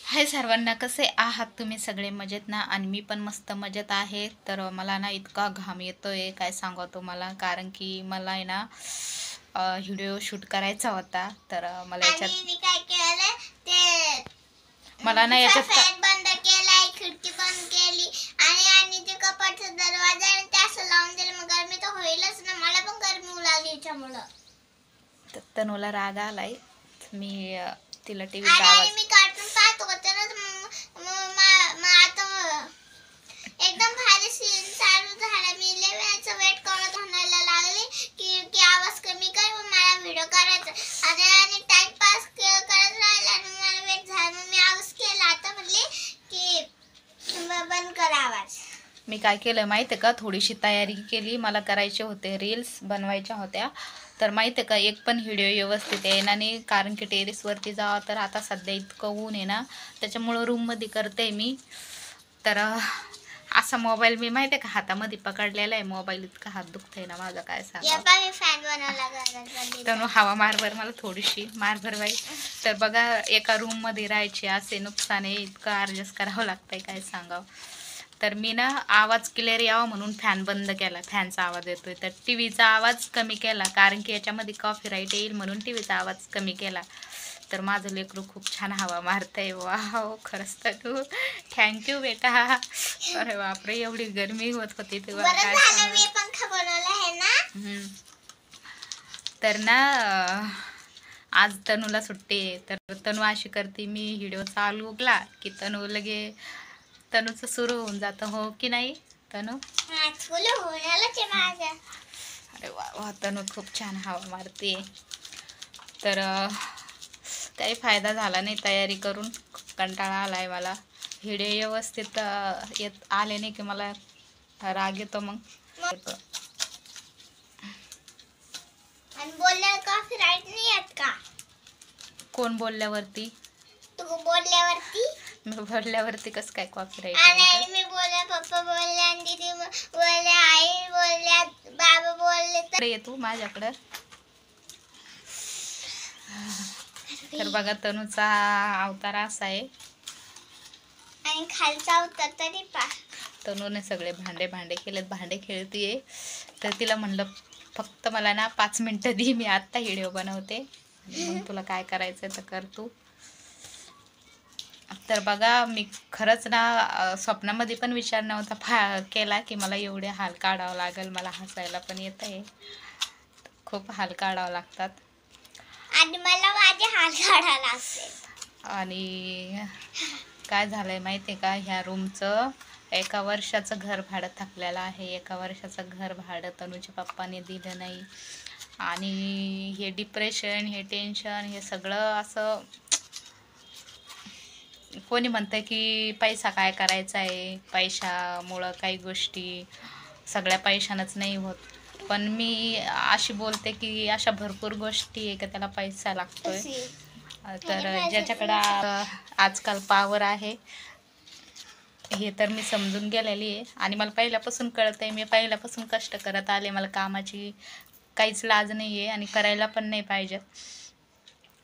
हाय सर्वांना, कसे आहात तुम्ही सगळे? मजेत ना? आणि मी पण मस्त मजेत आहे. तर मला ना इतका घाम येतोय काय सांगावं तुम्हाला, कारण की मला आहे ना व्हिडिओ शूट करायचा होता. तर मला याच्यात आणि मी काय केलं ते मला ना याच्यात फॅन बंद केलाय, खिडकी बंद केली आणि ते कपाटचा दरवाजा आहे ते असं लावून दिलं. मग गरमी तर होईलच ना, मला पण गरमी होऊ लागली याच्यामुळं. तनूला राग आलाय. मी तिला आणि टीव्हीचा आवाज मी कार्टून पाहत होते ना, आता एकदम भारी सीन चालू झाला. मी लय वेळाचं वेट करत म्हणायला लागले की आवाज कमी कर, मला व्हिडिओ करायचा आणि टाइमपास करत राहिला आणि मला वेट झाला. मग मी आवाज केला. आता म्हणले की बंद कर आवाज. मी काय केलं माहिती आहे का, थोडीशी तयारी केली. मला करायचे होते, रील्स बनवायच्या होत्या. तर माहिती आहे का, एक पण व्हिडिओ व्यवस्थित येणार नाही, कारण की टेरेसवरती जावं तर आता सध्या इतकं ऊन आहे ना, त्याच्यामुळं रूममध्ये करते मी. तर असा मोबाईल मी माहिती आहे का हातामध्ये पकडलेला आहे. मोबाईल इतका हात दुखतंय ना माझा, काय सांगा. मी फॅन बनवला तर हवा मारभर मला थोडीशी मारभर बाई. तर बघा, एका रूममध्ये राहायचे असे नुकसान आहे, इतकं ॲडजस्ट करावं लागतंय काय सांगावं. तर मी ना आवाज क्लिअर यावा म्हणून फॅन बंद केला, फॅनचा आवाज येतोय. तर टी व्हीचा आवाज कमी केला, कारण की याच्यामध्ये कॉपीराईट येईल म्हणून टी व्हीचा आवाज कमी केला. तर माझं लेकरू खूप छान हवा मारतंय. वाव, खरंच तर तू थँक्यू बेटा. अरे बापरे, एवढी गरमी होत होती तेव्हा काय सांगा. मी पंखा बनवला आहे ना. तर ना आज तनूला सुट्टी आहे. तर तनू अशी करते, मी व्हिडिओ चालू उगला की तनू लगे तनूचं सुरू होऊन जातं. हो की नाही तनू? अरे वा वा, तनू खूप छान हवा मारते. तर काही फायदा झाला नाही तयारी करून, कंटाळा आलाय मला. व्हिडिओ व्यवस्थित येत आले नाही की मला राग येतो. मग येतो. आणि बोलल्यावर कॉपीराईट नाही येत का? कोण बोलल्यावरती? तू बोलल्यावरती. मी बोलल्यावरती कसं काय कॉपीराईट? आणि मी बोलले, पप्पा बोलले आणि दीदी बोलले, आई बोलल्या, बाबा बोलले. तर ये तू माझ्याकडं. तर बघा, तनूचा अवतार असा आहे. आणि खालचा उतर तरी तनूने सगळे भांडे केलेत, भांडे खेळतीये. तर तिला म्हणलं फक्त मला ना 5 मिनटं दे, मी आत्ता व्हिडिओ बनवते, मग तुला काय करायचं तर कर तू. तर बघा, मी खरंच ना स्वप्नामध्ये पण विचार नव्हता केला की मला एवढे हाल काढावं लागेल. मला हसायला पण येत आहे, खूप हाल काढावं लागतात. आणि मला माझे हाल काढावं लागते. आणि काय झालंय माहिती आहे का, ह्या रूमचं 1 वर्षाचं घर भाडं थकलेलं आहे. 1 वर्षाचं घर भाडं तनूच्या पप्पाने दिलं नाही. आणि हे डिप्रेशन, हे टेन्शन, हे सगळं असं. कोणी म्हणतं की पैसा काय करायचा आहे, पैशामुळं काही गोष्टी सगळ्या पैशानंच नाही होत. पण मी अशी बोलते की अशा भरपूर गोष्टी आहे का त्याला पैसा लागतोय. तर ज्याच्याकडं आजकाल पावर आहे हे तर मी समजून गेलेली आहे. आणि मला पहिल्यापासून कळत आहे, मी पहिल्यापासून कष्ट करत आले, मला कामाची काहीच लाज नाही आहे आणि करायला पण नाही पाहिजे.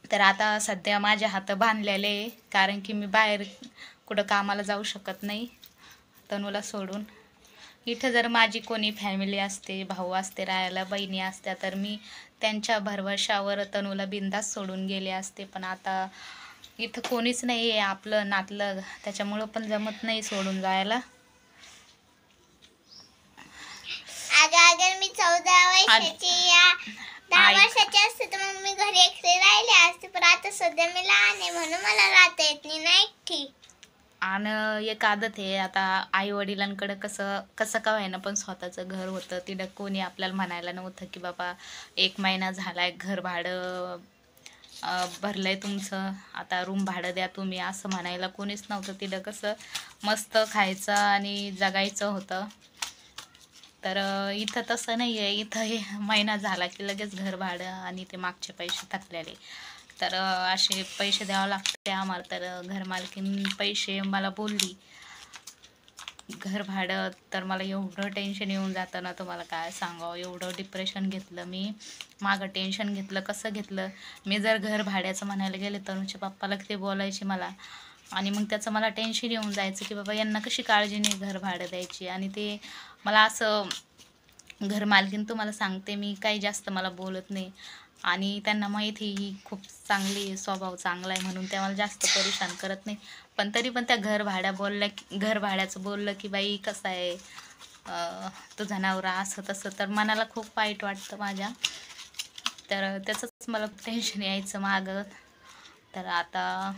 तर आता सध्या माझे हात बांधलेले आहे, कारण की मी बाहेर कुठं कामाला जाऊ शकत नाही तनूला सोडून. इथं जर माझी कोणी फॅमिली असते, भाऊ असते राहायला, बहिणी असत्या, तर मी त्यांच्या भरवशावर तनूला बिंदास सोडून गेले असते. पण आता इथं कोणीच नाही आहे आपलं नातलं, त्याच्यामुळं पण जमत नाही सोडून जायला. अगर मी 14 वर्षाची या 10 वर्षाची असते तर मग मी घरी एकटे राहिले असते. पण आता सध्या मी लहान आहे म्हणून मला राहता येत नाही ना एकटी. आणि एक आदत आहे, आता आई वडिलांकडं कसं का व्हायना पण स्वतःचं घर होतं. तिथं कोणी आपल्याला म्हणायला नव्हतं की बाबा 1 महिना झालाय घर भाडं भरलंय तुमचं, आता रूम भाडं द्या तुम्ही, असं म्हणायला कोणीच नव्हतं. तिथं कसं मस्त खायचं आणि जगायचं होतं. तर इथं तसं नाही आहे. इथं हे महिना झाला की लगेच घर भाडं आणि ते मागचे पैसे थकलेले. तर असे पैसे द्यावं लागते आम्हाला. तर घरमालकीन पैसे मला बोलली घर भाडं, तर मला एवढं टेन्शन येऊन जातं ना, तुम्हाला काय सांगावं. एवढं डिप्रेशन घेतलं मी, मागं टेन्शन घेतलं. कसं घेतलं मी, जर घर भाड्याचं म्हणायला गेले तनुच्या पप्पाला ते बोलायचे मला आणि मग त्याचं मला टेन्शन येऊन जायचं की बाबा यांना कशी काळजीने घर भाडं द्यायची. आणि ते मला असं घरमालकीन तुम्हाला सांगते मी काही जास्त मला बोलत नाही आणि त्यांना माहिती ही खूप चांगली स्वभाव चांगला आहे म्हणून त्या मला जास्त परेशान करत नाही. पण तरी पण त्या घर भाड्याचं बोललं की बाई कसं आहे तुझा नवरा असं तसं, तर मनाला खूप वाईट वाटतं माझ्या. तर त्याचंच मला टेन्शन यायचं मागं. तर आता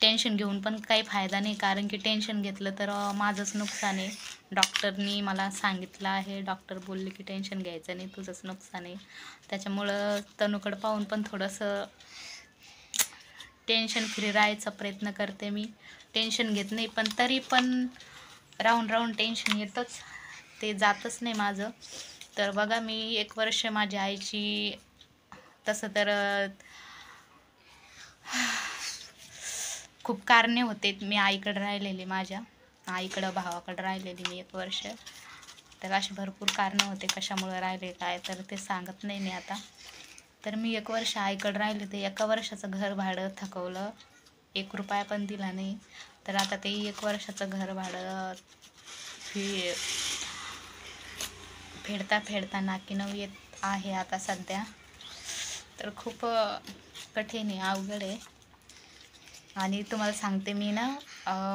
टेन्शन घेऊन पण काही फायदा नाही, कारण की टेन्शन घेतलं तर माझंच नुकसान आहे. डॉक्टरनी मला सांगितलं आहे, डॉक्टर बोलले की टेन्शन घ्यायचं नाही, तुझंच नुकसान आहे. त्याच्यामुळं तनूकडं पाहून पण थोडंसं टेन्शन फ्री राहायचा प्रयत्न करते मी. टेन्शन घेत नाही, पण तरी पण राहून राहून टेन्शन येतंच, ते जातच नाही माझं. तर बघा मी 1 वर्ष माझ्या आईची तसं तर खूप कारणे होते. मी आईकडे राहिलेली, माझ्या आईकडं भावाकडं राहिलेली मी 1 वर्ष. तर अशी भरपूर कारणं होते कशामुळे राहिले काय, तर ते सांगत नाही मी आता. तर मी 1 वर्ष आईकडे राहिले, ते 1 वर्षाचं घर भाडं थकवलं, 1 रुपया पण दिला नाही. तर आता ते 1 वर्षाचं घर भाडं फेडता नाकीनऊ येत आहे आता सध्या. तर खूप कठीण आहे, अवघड आहे. आणि तुम्हाला सांगते मी ना,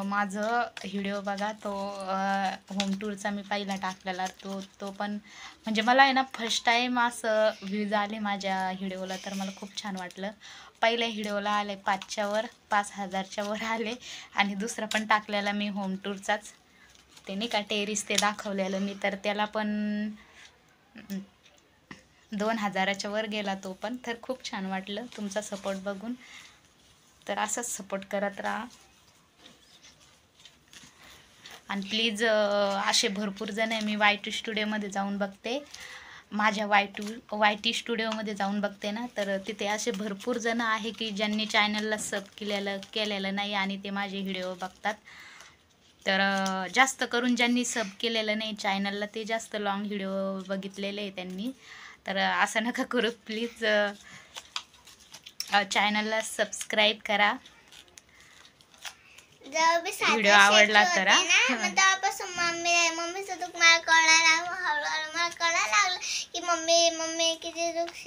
माझं व्हिडिओ बघा, तो होम टूरचा मी पहिला टाकलेला, तो पण म्हणजे मला आहे ना फर्स्ट टाईम असं व्ह्यूज आले माझ्या व्हिडिओला, तर मला खूप छान वाटलं. पहिल्या व्हिडिओला आले 5,000च्या वर आले. आणि दुसरा पण टाकलेला मी होम टूरचाच, ते नाही का टेरिस ते दाखवलेलं मी, तर त्याला पण 2,000च्या वर गेला तो पण. तर खूप छान वाटलं तुमचा सपोर्ट बघून. तर असंच सपोर्ट करत राहा. आणि प्लीज असे भरपूर जण आहे, मी YT स्टुडिओमध्ये जाऊन बघते, माझ्या YT स्टुडिओमध्ये जाऊन बघते ना, तर तिथे असे भरपूर जण आहे की ज्यांनी चॅनलला केलेलं नाही आणि ते माझे व्हिडिओ बघतात. तर जास्त करून ज्यांनी सब केलेलं नाही चॅनलला, ते जास्त लॉंग व्हिडिओ बघितलेले आहे त्यांनी. तर असं नका करू प्लीज, चॅनलला सबस्क्राईब करा. जेव्हा मी व्हिडिओ आवडला तर तेव्हापासून मम्मीचं दुःख मला कळायला लागलं. हळूहळू मला कळायला लागलं की मम्मी किती दुःख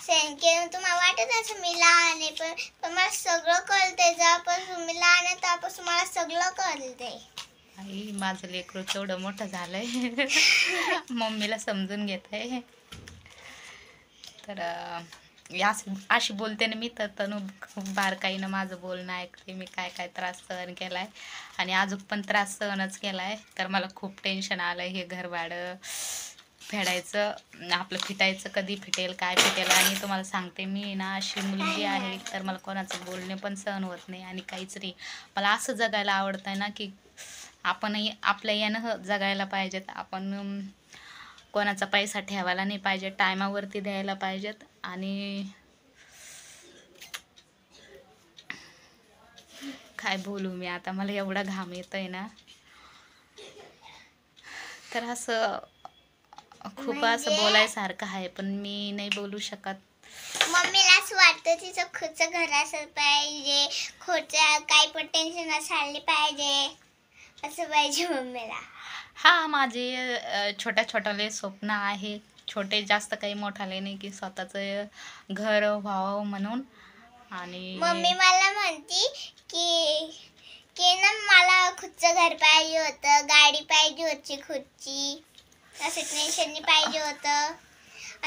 सहन केलं. तुम्हाला वाटत असं मी लहान आहे, पण मला सगळं कळतंय. जेव्हापासून मी लहान आहे तेव्हापासून मला सगळं कळतंय. आई माझं लेकरू केवढं मोठं झालंय, मम्मीला समजून घेत आहे. तर अशी बोलते ना मी, तर तनू खूप बारकाईनं माझं बोलणं ऐकते. मी काय काय त्रास सहन केला आहे आणि अजून पण त्रास सहनच केला आहे. तर मला खूप टेन्शन आलं, हे घर भाडं फेडायचं, आपलं फिटायचं, कधी फिटेल काय फिटेल. आणि तुम्हाला सांगते मी ना, अशी मुलगी आहे तर मला कोणाचं बोलणे पण सहन होत नाही आणि काहीच नाही. मला असं जगायला आवडतं आहे ना की आपणही आपल्या यानं जगायला पाहिजेत. आपण कोणाचा पैसा ठेवायला नाही पाहिजे, टायमावरती द्यायला पाहिजेत. आणि काय बोलू मी आता, मला एवढा घाम येतोय ना. तर असं खूप असं बोलायसारखं आहे, पण मी नाही बोलू शकत. मम्मीला असं वाटतं तिचं खुदचं घर असलं पाहिजे, खोटं काही पण टेन्शन नसायला पाहिजे, असं पाहिजे मम्मीला. हा, माझे छोट्या स्वप्न आहे, छोटे, जास्त काही मोठाले नाही, की स्वतःचं घर व्हावं म्हणून. आणि मम्मी मला म्हणती की ना मला खुदचं घर पाहिजे होतं, गाडी पाहिजे होती खुदची, असं टेन्शन पाहिजे होतं,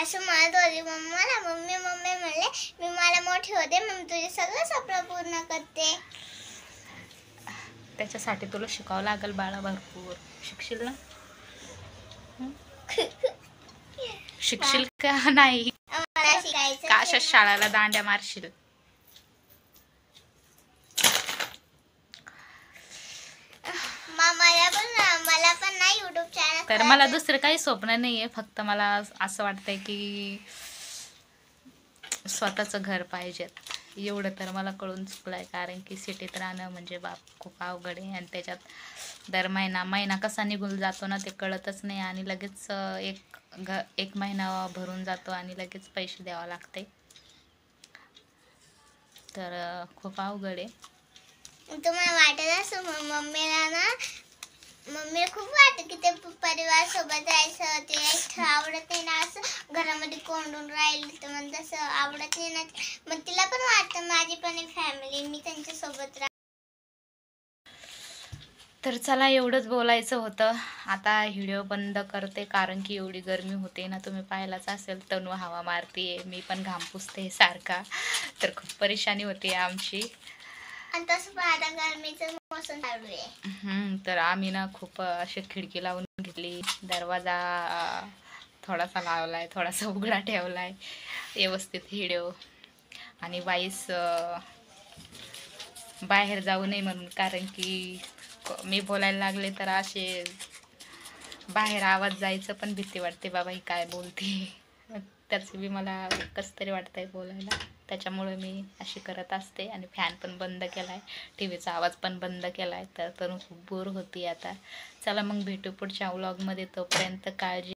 असं म्हणत होती मम्माला. मम्मी म्हणले मी मला मोठी होते, मग तुझे सगळं स्वप्न पूर्ण करते. त्याच्यासाठी तुला शिकावं लागेल बाळा, भरपूर शिकशील ना. शिकशील का नाही, मला शिकायचं का अशा शाळेला दांड्या मारशील. मला पण नाही युट्यूब चॅनल. तर मला दुसरं काही स्वप्न नाही आहे, फक्त मला असं वाटतंय की स्वतःचं घर पाहिजे, एवढं तर मला कळून चुकलं आहे. कारण की सिटीत राहणं म्हणजे बाप खूप अवघड आहे, आणि त्याच्यात दर महिना कसा निघून जातो ना ते कळतच नाही. आणि लगेच एक महिना भरून जातो आणि लगेच पैसे द्यावं लागते. तर खूप अवघड आहे. तुम्हाला वाटत असं मम्मीला ना, मम्मीला खूप वाटतं की ते परिवार सोबत राहायचं, ते एकटं आवडत नाही ना, असं घरामध्ये कोंडून राहिली तर मग तसं आवडत नाही ना. मग तिला पण वाटतं माझी पण एक फॅमिली, मी त्यांच्या सोबत तर चला, एवढंच बोलायचं होतं. आता व्हिडिओ बंद करते, कारण की एवढी गरमी होते ना, तुम्ही पाहिलाच असेल. तनू हवा मारतीये, मी पण घाम पुसते सारखा, तर खूप परेशानी होते आमची. आणि तसं पण आता गरमीचं मोसम चालू आहे. तर आम्ही ना खूप अशी खिडकी लावून घेतली, दरवाजा थोडासा लावलाय, थोडासा उघडा ठेवलाय, व्यवस्थित व्हिडिओ आणि वाईस बाहेर जाऊ नये म्हणून, कारण की मी बोलायला लागले तर असे बाहेर आवाज जायचं पण भीती वाटते, बाबा ही काय बोलते. त्याचं बी मला कसं तरी वाटतंय बोलायला, त्याच्यामुळे मी अशी करत असते. आणि फॅन पण बंद केलाय, टी व्हीचा आवाज पण बंद केलाय. तर खूप बोर होती आता. चला मग भेटू पुढच्या व्लॉगमध्ये, तोपर्यंत काळजी.